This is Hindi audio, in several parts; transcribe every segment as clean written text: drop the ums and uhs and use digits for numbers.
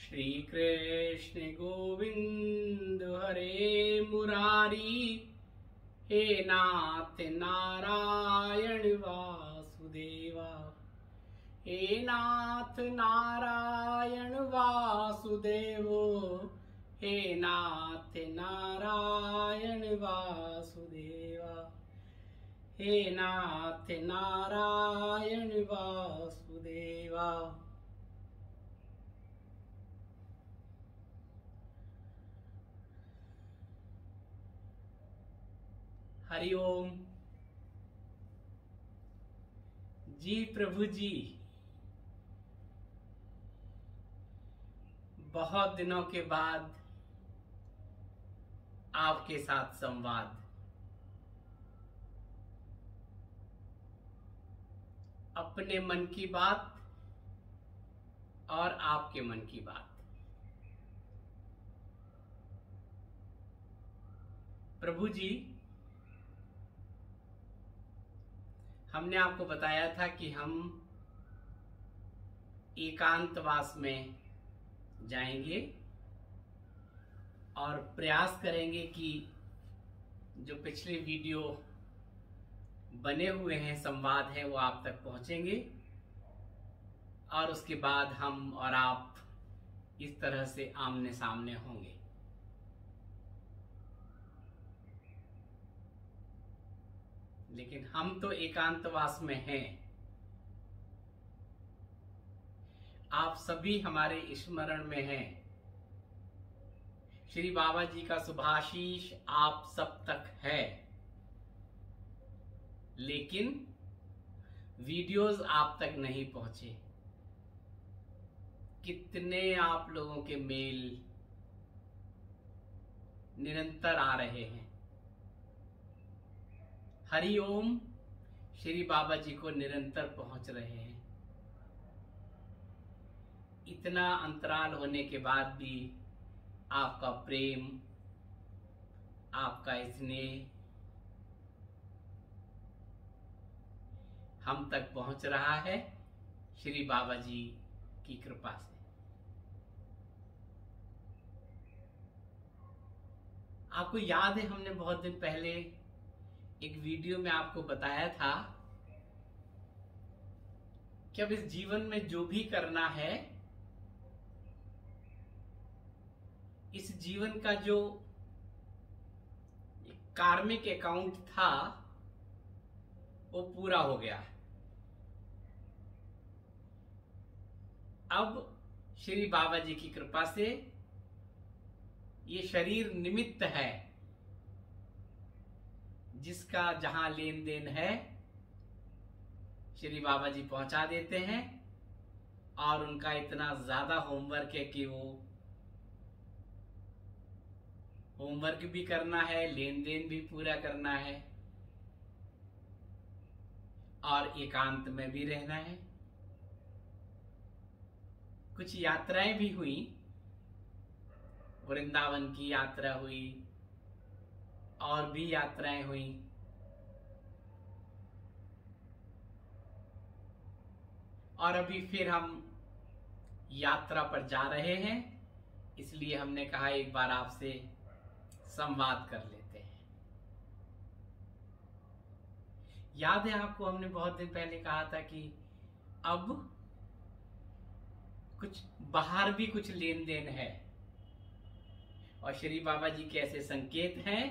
श्री कृष्ण गोविंद हरे मुरारी, हे नाथ नारायण वासुदेवा। हे नाथ नारायण वासुदेवो, हे नाथ नारायण वासुदेवा, हे नाथ नारायण वासुदेवा। हरि ओम जी। प्रभु जी, बहुत दिनों के बाद आपके साथ संवाद। अपने मन की बात और आपके मन की बात। प्रभु जी, हमने आपको बताया था कि हम एकांतवास में जाएंगे और प्रयास करेंगे कि जो पिछले वीडियो बने हुए हैं, संवाद है, वो आप तक पहुंचेंगे और उसके बाद हम और आप इस तरह से आमने सामने होंगे। लेकिन हम तो एकांतवास में हैं। आप सभी हमारे स्मरण में हैं। श्री बाबा जी का शुभाशीष आप सब तक है, लेकिन वीडियोस आप तक नहीं पहुंचे। कितने आप लोगों के मेल निरंतर आ रहे हैं। हरि ओम श्री बाबा जी को निरंतर पहुंच रहे हैं। इतना अंतराल होने के बाद भी आपका प्रेम, आपका स्नेह हम तक पहुंच रहा है, श्री बाबा जी की कृपा से। आपको याद है, हमने बहुत दिन पहले एक वीडियो में आपको बताया था कि अब इस जीवन में जो भी करना है, इस जीवन का जो कार्मिक अकाउंट था वो पूरा हो गया। अब श्री बाबा जी की कृपा से ये शरीर निमित्त है, जिसका जहां लेन देन है श्री बाबा जी पहुंचा देते हैं। और उनका इतना ज्यादा होमवर्क है कि वो होमवर्क भी करना है, लेन देन भी पूरा करना है और एकांत में भी रहना है। कुछ यात्राएं भी हुई, वृंदावन की यात्रा हुई और भी यात्राएं हुई। और अभी फिर हम यात्रा पर जा रहे हैं, इसलिए हमने कहा एक बार आपसे संवाद कर लेते हैं। याद है आपको, हमने बहुत दिन पहले कहा था कि अब कुछ बाहर भी कुछ लेन देन है और श्री बाबा जी के ऐसे संकेत हैं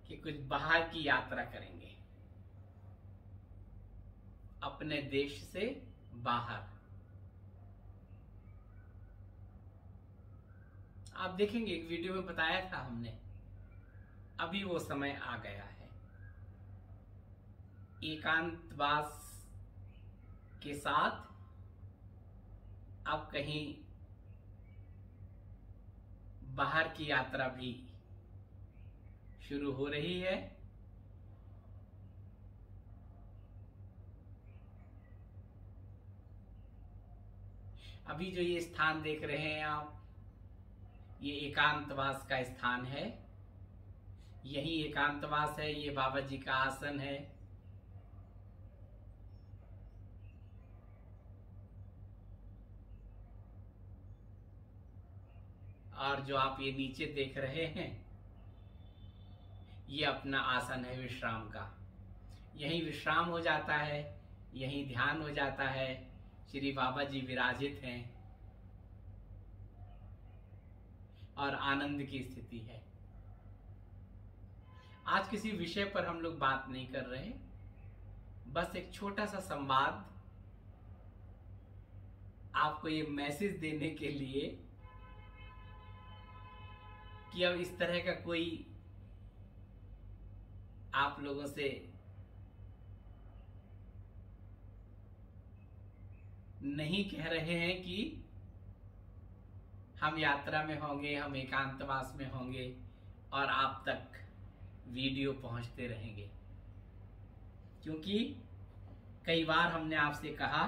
कि कुछ बाहर की यात्रा करेंगे, अपने देश से बाहर। आप देखेंगे, एक वीडियो में बताया था हमने, अभी वो समय आ गया है। एकांतवास के साथ अब कहीं बाहर की यात्रा भी शुरू हो रही है। अभी जो ये स्थान देख रहे हैं आप, ये एकांतवास का स्थान है। यही एकांतवास है, ये बाबा जी का आसन है। और जो आप ये नीचे देख रहे हैं ये अपना आसन है विश्राम का। यहीं विश्राम हो जाता है, यहीं ध्यान हो जाता है। श्री बाबा जी विराजित हैं और आनंद की स्थिति है। आज किसी विषय पर हम लोग बात नहीं कर रहे, बस एक छोटा सा संवाद आपको ये मैसेज देने के लिए कि अब इस तरह का कोई आप लोगों से नहीं कह रहे हैं कि हम यात्रा में होंगे, हम एकांतवास में होंगे और आप तक वीडियो पहुंचते रहेंगे। क्योंकि कई बार हमने आपसे कहा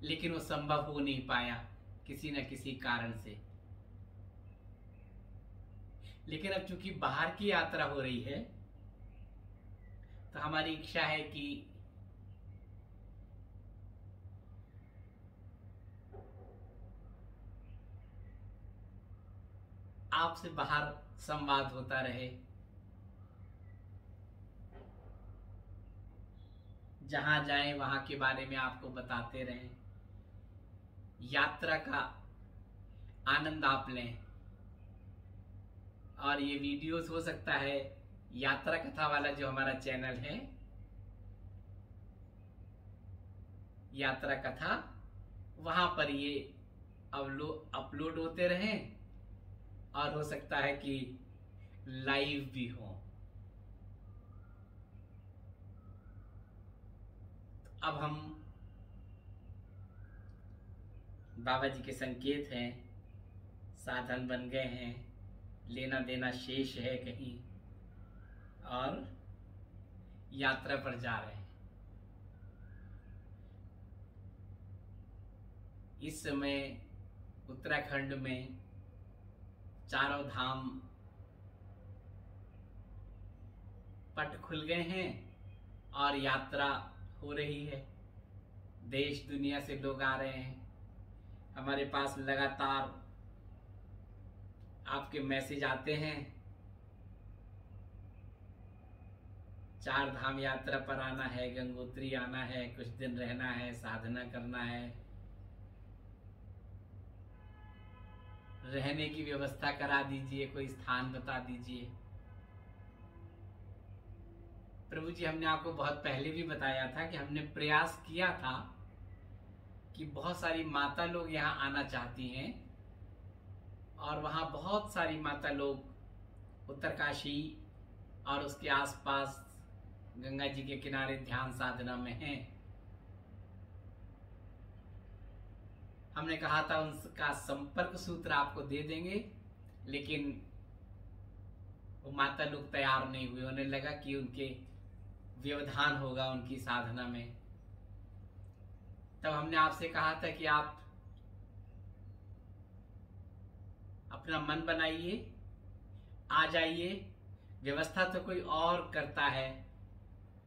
लेकिन वो संभव हो नहीं पाया किसी न किसी कारण से। लेकिन अब चूंकि बाहर की यात्रा हो रही है तो हमारी इच्छा है कि आपसे बाहर संवाद होता रहे, जहां जाएं वहां के बारे में आपको बताते रहें, यात्रा का आनंद आप लें। और ये वीडियोस हो सकता है यात्रा कथा वाला जो हमारा चैनल है यात्रा कथा, वहां पर ये अपलोड होते रहें और हो सकता है कि लाइव भी हो। अब हम बाबा जी के संकेत हैं, साधन बन गए हैं, लेना देना शेष है कहीं, और यात्रा पर जा रहे हैं। इस समय उत्तराखंड में चारों धाम पट खुल गए हैं और यात्रा हो रही है। देश दुनिया से लोग आ रहे हैं। हमारे पास लगातार आपके मैसेज आते हैं, चार धाम यात्रा पर आना है, गंगोत्री आना है, कुछ दिन रहना है, साधना करना है, रहने की व्यवस्था करा दीजिए, कोई स्थान बता दीजिए। प्रभु जी, हमने आपको बहुत पहले भी बताया था कि हमने प्रयास किया था कि बहुत सारी माता लोग यहाँ आना चाहती हैं और वहाँ बहुत सारी माता लोग उत्तरकाशी और उसके आसपास गंगा जी के किनारे ध्यान साधना में हैं। हमने कहा था उनका संपर्क सूत्र आपको दे देंगे, लेकिन वो माता लोग तैयार नहीं हुए। उन्हें लगा कि उनके व्यवधान होगा उनकी साधना में। तब हमने आपसे कहा था कि आप अपना मन बनाइए, आ जाइए। व्यवस्था तो कोई और करता है,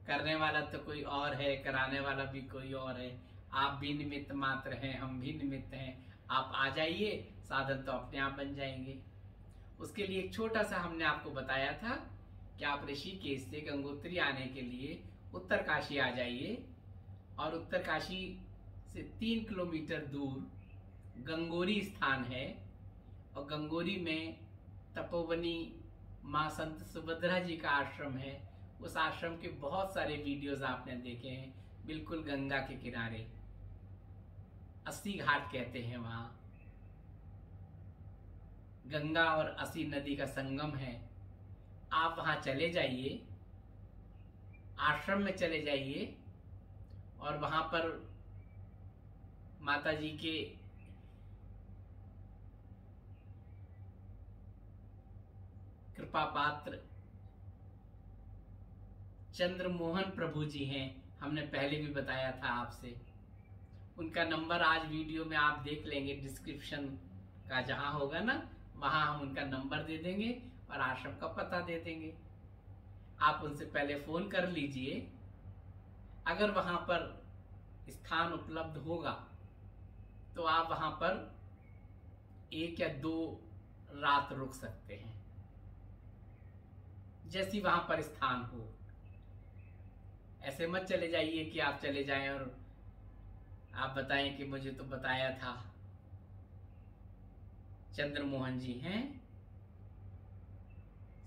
करने वाला तो कोई और है, कराने वाला भी कोई और है। आप भी निमित्त मात्र हैं, हम भी निमित्त हैं। आप आ जाइए, साधन तो अपने आप बन जाएंगे। उसके लिए एक छोटा सा हमने आपको बताया था कि आप ऋषिकेश से गंगोत्री आने के लिए उत्तरकाशी आ जाइए और उत्तरकाशी से 3 किलोमीटर दूर गंगोरी स्थान है और गंगोरी में तपोवनी माँ संत सुभद्रा जी का आश्रम है। उस आश्रम के बहुत सारे वीडियोस आपने देखे हैं, बिल्कुल गंगा के किनारे, 80 घाट कहते हैं। वहां गंगा और 80 नदी का संगम है। आप वहां चले जाइए, आश्रम में चले जाइए और वहां पर माता जी के कृपा पात्र चंद्रमोहन प्रभु जी हैं। हमने पहले भी बताया था आपसे। उनका नंबर आज वीडियो में आप देख लेंगे, डिस्क्रिप्शन का जहां होगा ना, वहां हम उनका नंबर दे देंगे और आश्रम का पता दे देंगे। आप उनसे पहले फोन कर लीजिए। अगर वहां पर स्थान उपलब्ध होगा तो आप वहां पर 1 या 2 रात रुक सकते हैं, जैसी वहां पर स्थान हो। ऐसे मत चले जाइए कि आप चले जाएं और आप बताएं कि मुझे तो बताया था। चंद्रमोहन जी हैं,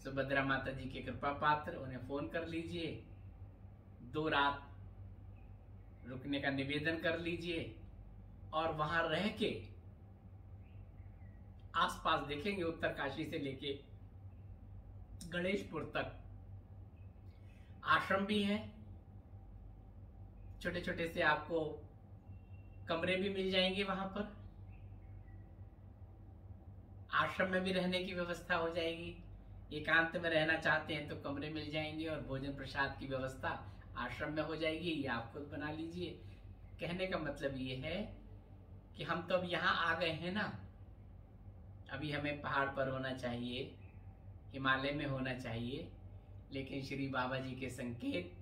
सुभद्रा माता जी के कृपा पात्र, उन्हें फोन कर लीजिए, 2 रात रुकने का निवेदन कर लीजिए और वहां रह के आसपास देखेंगे उत्तरकाशी से लेके गणेशपुर तक आश्रम भी है, छोटे छोटे से आपको कमरे भी मिल जाएंगे। वहां पर आश्रम में भी रहने की व्यवस्था हो जाएगी। एकांत में रहना चाहते हैं तो कमरे मिल जाएंगे और भोजन प्रसाद की व्यवस्था आश्रम में हो जाएगी, ये आप खुद बना लीजिए। कहने का मतलब ये है कि हम तो अब यहाँ आ गए हैं ना, अभी हमें पहाड़ पर होना चाहिए, हिमालय में होना चाहिए, लेकिन श्री बाबा जी के संकेत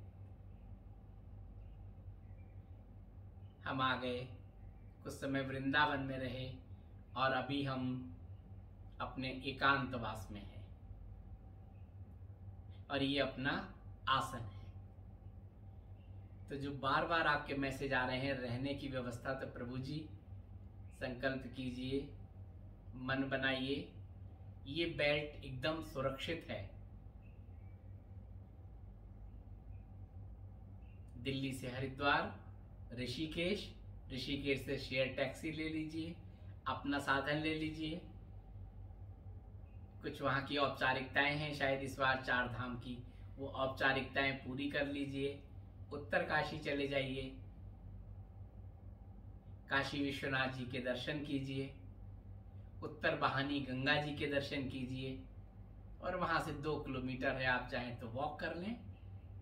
हम आ गए, कुछ समय वृंदावन में रहे और अभी हम अपने एकांतवास में हैं और ये अपना आसन है। तो जो बार बार आपके मैसेज आ रहे हैं रहने की व्यवस्था, तो प्रभु जी संकल्प कीजिए, मन बनाइए, ये बेल्ट एकदम सुरक्षित है। दिल्ली से हरिद्वार, ऋषिकेश, ऋषिकेश से शेयर टैक्सी ले लीजिए, अपना साधन ले लीजिए। कुछ वहां की औपचारिकताएं हैं, शायद इस बार 4 धाम की, वो औपचारिकताएं पूरी कर लीजिए। उत्तरकाशी चले जाइए, काशी विश्वनाथ जी के दर्शन कीजिए, उत्तर बहानी गंगा जी के दर्शन कीजिए और वहां से 2 किलोमीटर है, आप चाहें तो वॉक कर लें,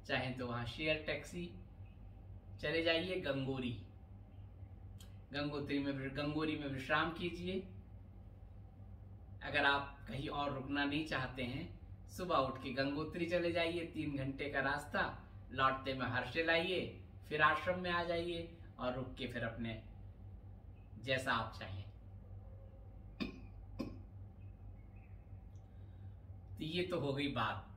चाहें तो वहां शेयर टैक्सी चले जाइए। गंगोत्री में विश्राम कीजिए। अगर आप कहीं और रुकना नहीं चाहते हैं, सुबह उठ के गंगोत्री चले जाइए, 3 घंटे का रास्ता, लौटते में हर्षिल आइए, फिर आश्रम में आ जाइए और रुक के फिर अपने जैसा आप चाहें। तो ये तो हो गई बात।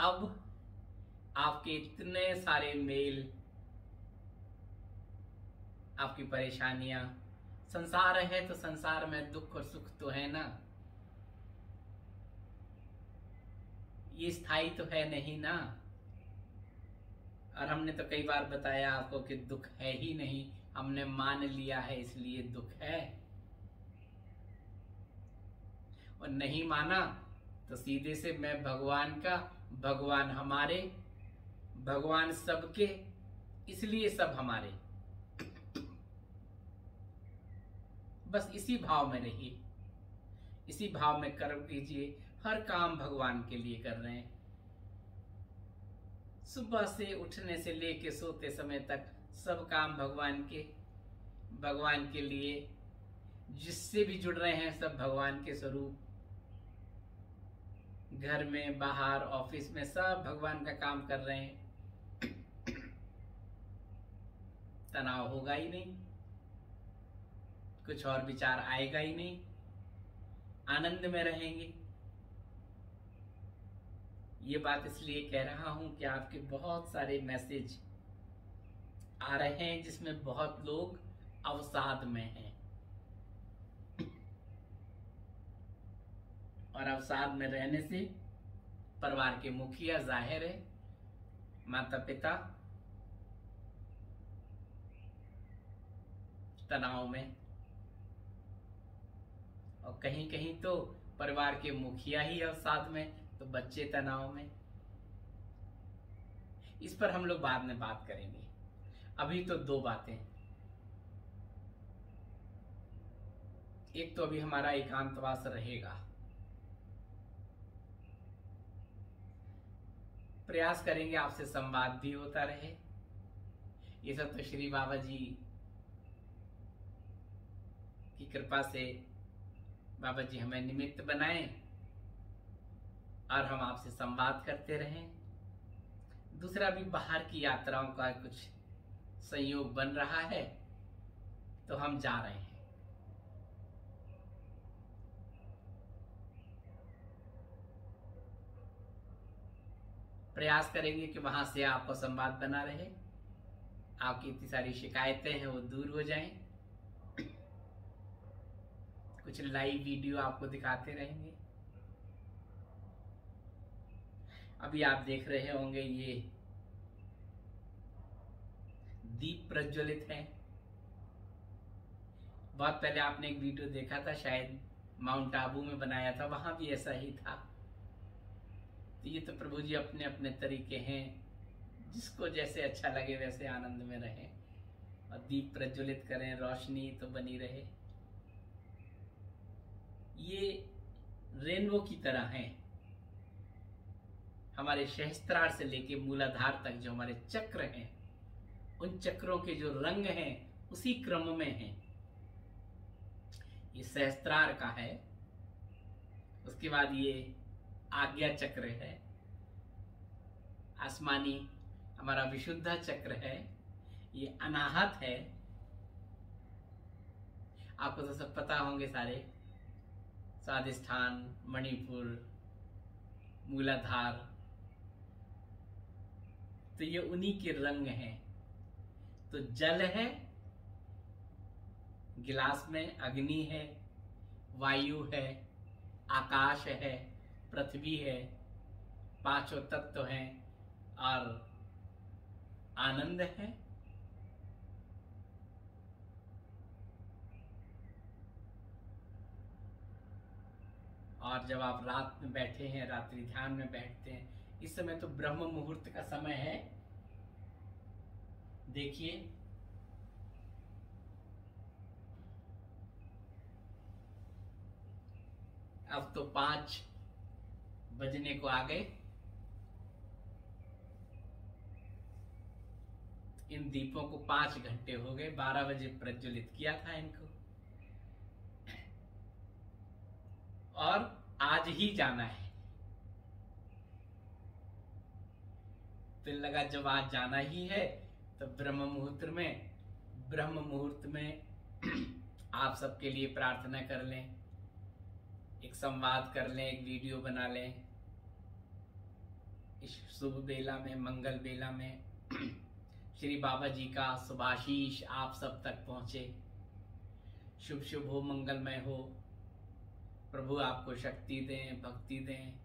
अब आपके इतने सारे मेल, आपकी परेशानियां, संसार है तो संसार में दुख और सुख तो है ना, ये स्थायी तो है नहीं ना। और हमने तो कई बार बताया आपको कि दुख है ही नहीं, हमने मान लिया है इसलिए दुख है, और नहीं माना तो सीधे से मैं भगवान का, भगवान हमारे, भगवान सबके, इसलिए सब हमारे। बस इसी भाव में रहिए, इसी भाव में कर्म कीजिए। हर काम भगवान के लिए कर रहे हैं, सुबह से उठने से लेके सोते समय तक सब काम भगवान के लिए। जिससे भी जुड़ रहे हैं सब भगवान के स्वरूप, घर में, बाहर, ऑफिस में, सब भगवान का काम कर रहे हैं। तनाव होगा ही नहीं, कुछ और विचार आएगा ही नहीं, आनंद में रहेंगे। ये बात इसलिए कह रहा हूं कि आपके बहुत सारे मैसेज आ रहे हैं जिसमें बहुत लोग अवसाद में हैं, और अवसाद में रहने से परिवार के मुखिया, जाहिर है, माता पिता तनाव में, और कहीं कहीं तो परिवार के मुखिया ही अवसाद में, तो बच्चे तनाव में। इस पर हम लोग बाद में बात करेंगे। अभी तो 2 बातें, एक तो अभी हमारा एकांतवास रहेगा, प्रयास करेंगे आपसे संवाद भी होता रहे। ये सब तो श्री बाबा जी की कृपा से बाबा जी हमें निमित्त बनाए और हम आपसे संवाद करते रहें। दूसरा, भी बाहर की यात्राओं का कुछ संयोग बन रहा है तो हम जा रहे हैं। प्रयास करेंगे कि वहां से आपको संवाद बना रहे, आपकी इतनी सारी शिकायतें हैं वो दूर हो जाएं। कुछ लाइव वीडियो आपको दिखाते रहेंगे। अभी आप देख रहे होंगे ये दीप प्रज्वलित है। बहुत पहले आपने एक वीडियो देखा था, शायद माउंट आबू में बनाया था, वहां भी ऐसा ही था। तो ये तो प्रभु जी अपने अपने तरीके हैं, जिसको जैसे अच्छा लगे वैसे आनंद में रहे और दीप प्रज्वलित करें, रोशनी तो बनी रहे। ये रेनबो की तरह हैं। हमारे सहस्त्रार से लेके मूलाधार तक जो हमारे चक्र हैं, उन चक्रों के जो रंग हैं उसी क्रम में हैं। ये सहस्त्रार का है, उसके बाद ये आज्ञा चक्र है, आसमानी हमारा विशुद्धा चक्र है, ये अनाहत है। आपको तो सब पता होंगे सारे, स्वादिष्ठान, मणिपुर, मूलाधार, तो ये उन्हीं के रंग हैं। तो जल है, गिलास में अग्नि है, वायु है, आकाश है, पृथ्वी है, पांचों तत्व हैं और आनंद है। और जब आप रात में बैठे हैं, रात्रि ध्यान में बैठते हैं, इस समय तो ब्रह्म मुहूर्त का समय है। देखिए अब तो 5 बजने को आ गए। इन दीपों को 5 घंटे हो गए, 12 बजे प्रज्वलित किया था इनको, और आज ही जाना है। तो लगा जब आज जाना ही है तो ब्रह्म मुहूर्त में आप सबके लिए प्रार्थना कर लें, एक संवाद कर लें, एक वीडियो बना लें। इस शुभ बेला में, मंगल बेला में श्री बाबा जी का शुभाशीष आप सब तक पहुंचे। शुभ शुभ हो, मंगलमय हो। प्रभु आपको शक्ति दें, भक्ति दें,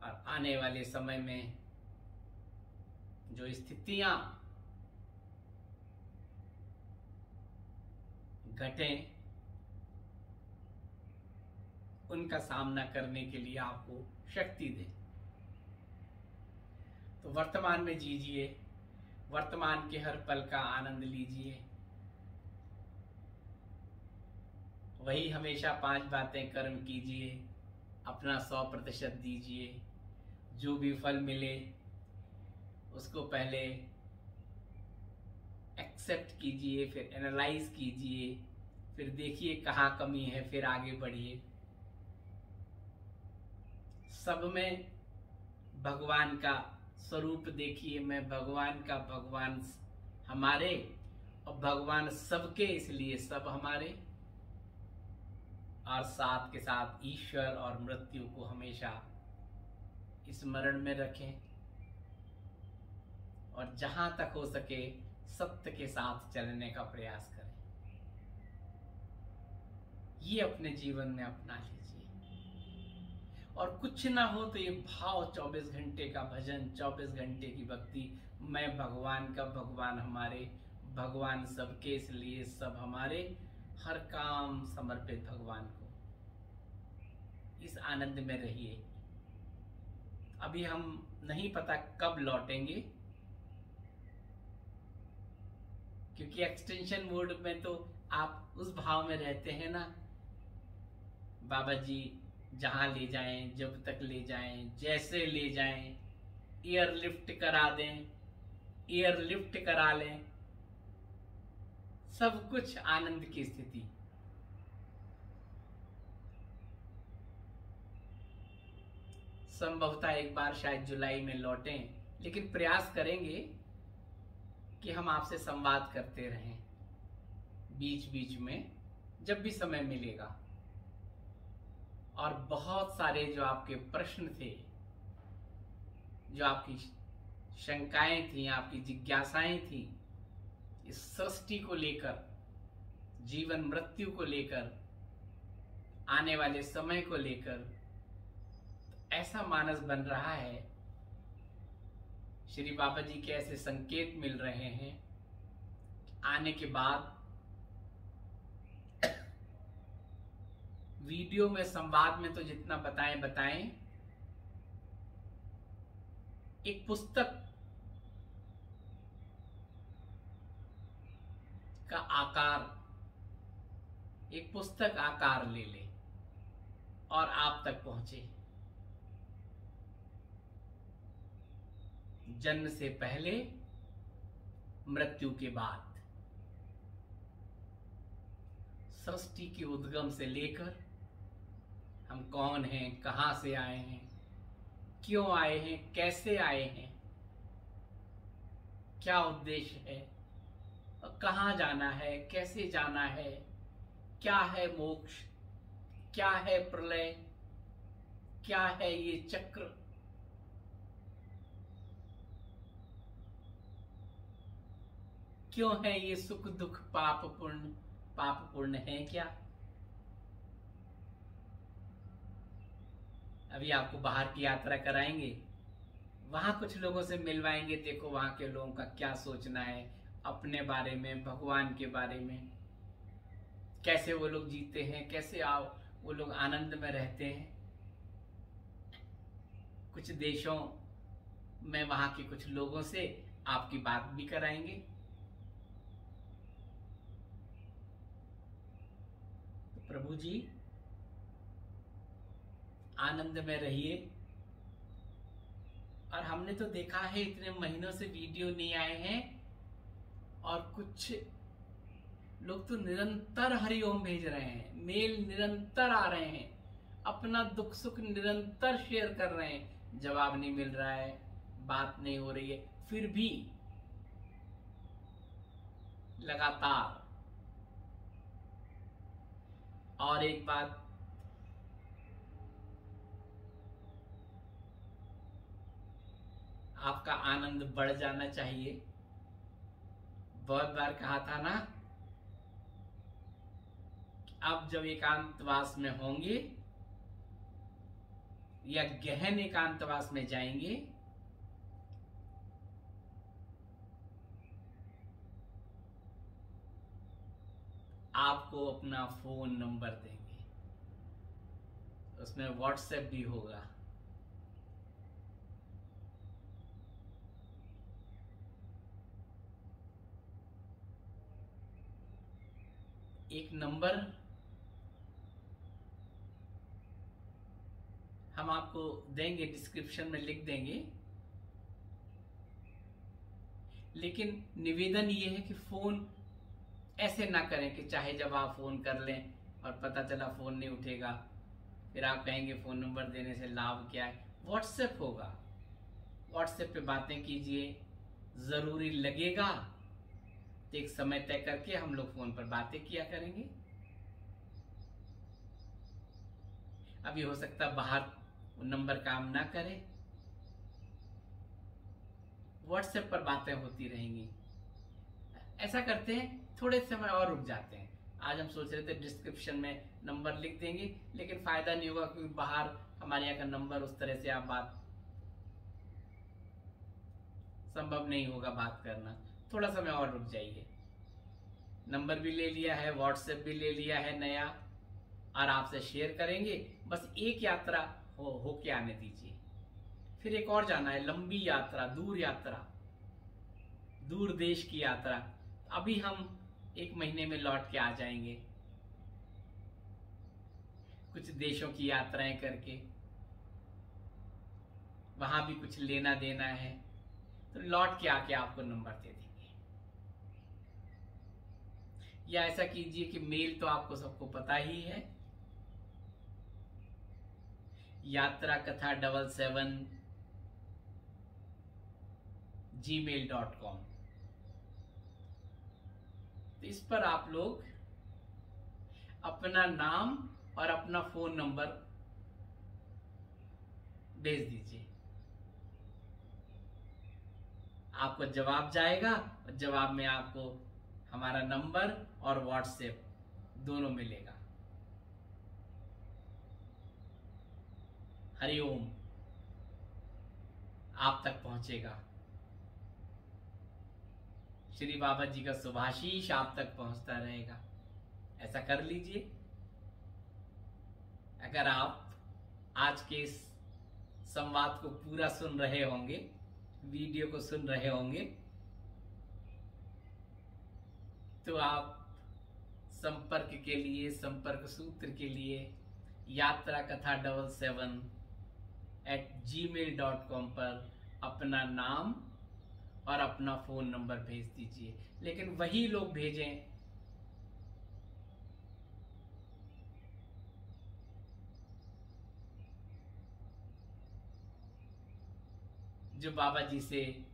और आने वाले समय में जो स्थितियां घटें उनका सामना करने के लिए आपको शक्ति दें। तो वर्तमान में जीजिए, वर्तमान के हर पल का आनंद लीजिए। वही हमेशा 5 बातें कर्म कीजिए, अपना 100% दीजिए। जो भी फल मिले उसको पहले एक्सेप्ट कीजिए, फिर एनालाइज कीजिए, फिर देखिए कहाँ कमी है, फिर आगे बढ़िए। सब में भगवान का स्वरूप देखिए। मैं भगवान का भगवान हमारे, और भगवान सबके, इसलिए सब हमारे। और साथ के साथ ईश्वर और मृत्यु को हमेशा स्मरण में रखें, और जहां तक हो सके सत्य के साथ चलने का प्रयास करें। ये अपने जीवन में अपना लीजिए। और कुछ ना हो तो ये भाव, 24 घंटे का भजन, 24 घंटे की भक्ति। मैं भगवान का भगवान हमारे, भगवान सबके, इसलिए सब हमारे। हर काम समर्पित भगवान को। इस आनंद में रहिए। अभी हम नहीं पता कब लौटेंगे, क्योंकि एक्सटेंशन मोड में तो आप उस भाव में रहते हैं ना, बाबा जी जहां ले जाएं, जब तक ले जाएं, जैसे ले जाएं, एयरलिफ्ट करा दें, एयरलिफ्ट करा लें, सब कुछ आनंद की स्थिति। संभवतः एक बार शायद जुलाई में लौटें, लेकिन प्रयास करेंगे कि हम आपसे संवाद करते रहें बीच बीच में जब भी समय मिलेगा। और बहुत सारे जो आपके प्रश्न थे, जो आपकी शंकाएं थी, आपकी जिज्ञासाएं थी, इस सृष्टि को लेकर, जीवन मृत्यु को लेकर, आने वाले समय को लेकर, तो ऐसा मानस बन रहा है, श्री बाबा जी के ऐसे संकेत मिल रहे हैं, आने के बाद वीडियो में, संवाद में तो जितना बताएं बताएं, एक पुस्तक का आकार, एक पुस्तक आकार ले ले और आप तक पहुंचे। जन्म से पहले, मृत्यु के बाद, सृष्टि के उद्गम से लेकर हम कौन हैं, कहां से आए हैं, क्यों आए हैं, कैसे आए हैं, क्या उद्देश्य है, और कहां जाना है, कैसे जाना है, क्या है मोक्ष, क्या है प्रलय, क्या है ये चक्र, क्यों है ये सुख दुख, पाप पुण्य है क्या। अभी आपको बाहर की यात्रा कराएंगे, वहां कुछ लोगों से मिलवाएंगे, देखो वहां के लोगों का क्या सोचना है अपने बारे में, भगवान के बारे में, कैसे वो लोग जीते हैं, कैसे वो लोग आनंद में रहते हैं। कुछ देशों में वहां के कुछ लोगों से आपकी बात भी कराएंगे। तो प्रभु जी, आनंद में रहिए। और हमने तो देखा है इतने महीनों से वीडियो नहीं आए हैं, और कुछ लोग तो निरंतर हरिओम भेज रहे हैं, मेल निरंतर आ रहे हैं, अपना दुख सुख निरंतर शेयर कर रहे हैं, जवाब नहीं मिल रहा है, बात नहीं हो रही है, फिर भी लगातार। और एक बात, आपका आनंद बढ़ जाना चाहिए। बहुत बार कहा था ना, अब जब एकांतवास में होंगे या गहन एकांतवास में जाएंगे, आपको अपना फोन नंबर देंगे, उसमें व्हाट्सएप भी होगा। एक नंबर हम आपको देंगे, डिस्क्रिप्शन में लिख देंगे, लेकिन निवेदन ये है कि फोन ऐसे ना करें कि चाहे जब आप फोन कर लें और पता चला फोन नहीं उठेगा, फिर आप कहेंगे फोन नंबर देने से लाभ क्या है। व्हाट्सएप होगा, व्हाट्सएप पे बातें कीजिए, जरूरी लगेगा तो एक समय तय करके हम लोग फोन पर बातें किया करेंगे। अभी हो सकता है बाहर वो नंबर काम ना करे, व्हाट्सएप पर बातें होती रहेंगी। ऐसा करते हैं, थोड़े समय और रुक जाते हैं। आज हम सोच रहे थे डिस्क्रिप्शन में नंबर लिख देंगे, लेकिन फायदा नहीं होगा, क्योंकि बाहर हमारे यहाँ का नंबर उस तरह से आप बात संभव नहीं होगा बात करना। थोड़ा समय और रुक जाइए। नंबर भी ले लिया है, व्हाट्सएप भी ले लिया है नया, और आपसे शेयर करेंगे। बस एक यात्रा होके आने दीजिए, फिर एक और जाना है, लंबी यात्रा, दूर देश की यात्रा। अभी हम 1 महीने में लौट के आ जाएंगे, कुछ देशों की यात्राएं करके, वहां भी कुछ लेना देना है, तो लौट के आके आपको नंबर दे देंगे। या ऐसा कीजिए कि मेल तो आपको सबको पता ही है, यात्रा कथा 77 gmail.com, तो इस पर आप लोग अपना नाम और अपना फोन नंबर भेज दीजिए। आपको जवाब जाएगा और जवाब में आपको हमारा नंबर और व्हाट्सएप दोनों मिलेगा। हरिओम आप तक पहुंचेगा। श्री बाबा जी का शुभाशीष आप तक पहुंचता रहेगा। ऐसा कर लीजिए। अगर आप आज के इस संवाद को पूरा सुन रहे होंगे, वीडियो को सुन रहे होंगे, तो आप संपर्क के लिए, संपर्क सूत्र के लिए यात्रा कथा 77@gmail.com पर अपना नाम और अपना फोन नंबर भेज दीजिए। लेकिन वही लोग भेजें जो बाबा जी से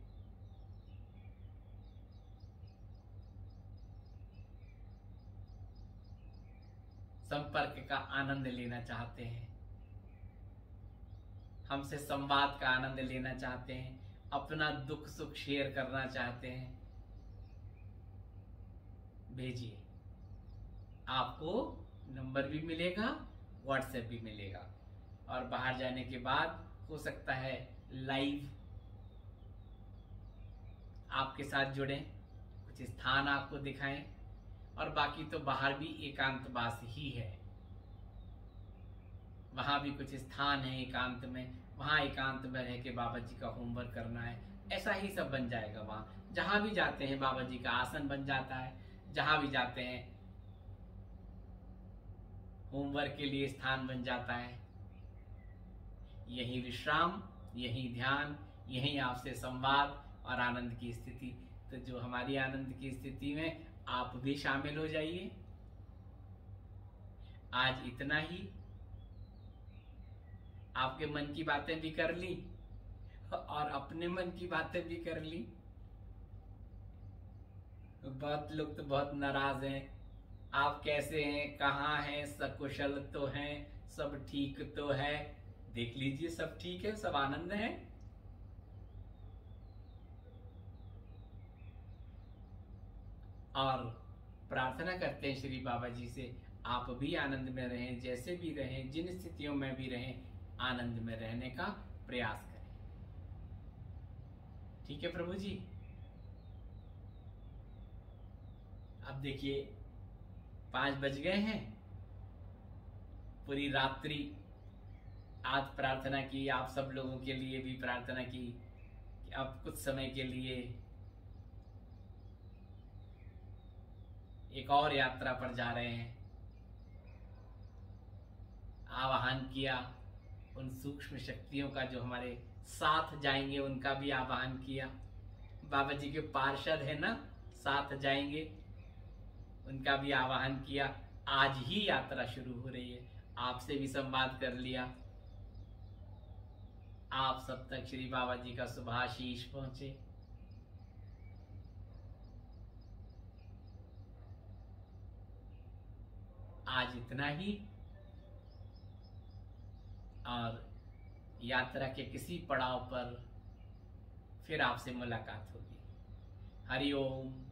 संपर्क का आनंद लेना चाहते हैं, हमसे संवाद का आनंद लेना चाहते हैं, अपना दुख सुख शेयर करना चाहते हैं, भेजिए। आपको नंबर भी मिलेगा, व्हाट्सएप भी मिलेगा। और बाहर जाने के बाद हो सकता है लाइव आपके साथ जुड़ें, कुछ स्थान आपको दिखाएं, और बाकी तो बाहर भी एकांतवास ही है। वहां भी कुछ स्थान है एकांत में, वहां एकांत में रह के बाबा जी का होमवर्क करना है। ऐसा ही सब बन जाएगा। वहां जहां भी जाते हैं बाबा जी का आसन बन जाता है, जहां भी जाते हैं होमवर्क के लिए स्थान बन जाता है। यही विश्राम, यही ध्यान, यही आपसे संवाद और आनंद की स्थिति। तो जो हमारी आनंद की स्थिति में आप भी शामिल हो जाइए। आज इतना ही। आपके मन की बातें भी कर ली और अपने मन की बातें भी कर ली। बहुत लोग तो बहुत नाराज हैं। आप कैसे हैं, कहाँ हैं, सकुशल तो हैं, सब ठीक तो है। देख लीजिए, सब ठीक है, सब आनंद है। और प्रार्थना करते हैं श्री बाबा जी से, आप भी आनंद में रहें, जैसे भी रहें, जिन स्थितियों में भी रहें, आनंद में रहने का प्रयास करें। ठीक है प्रभु जी। अब देखिए 5 बज गए हैं। पूरी रात्रि आज प्रार्थना की, आप सब लोगों के लिए भी प्रार्थना की कि अब कुछ समय के लिए एक और यात्रा पर जा रहे हैं। आवाहन किया उन सूक्ष्म शक्तियों का जो हमारे साथ जाएंगे, उनका भी आवाहन किया। बाबा जी के पार्षद है ना, साथ जाएंगे, उनका भी आवाहन किया। आज ही यात्रा शुरू हो रही है। आपसे भी संवाद कर लिया। आप सब तक श्री बाबा जी का शुभाशीष पहुंचे। आज इतना ही। और यात्रा के किसी पड़ाव पर फिर आपसे मुलाकात होगी। हरि ओम।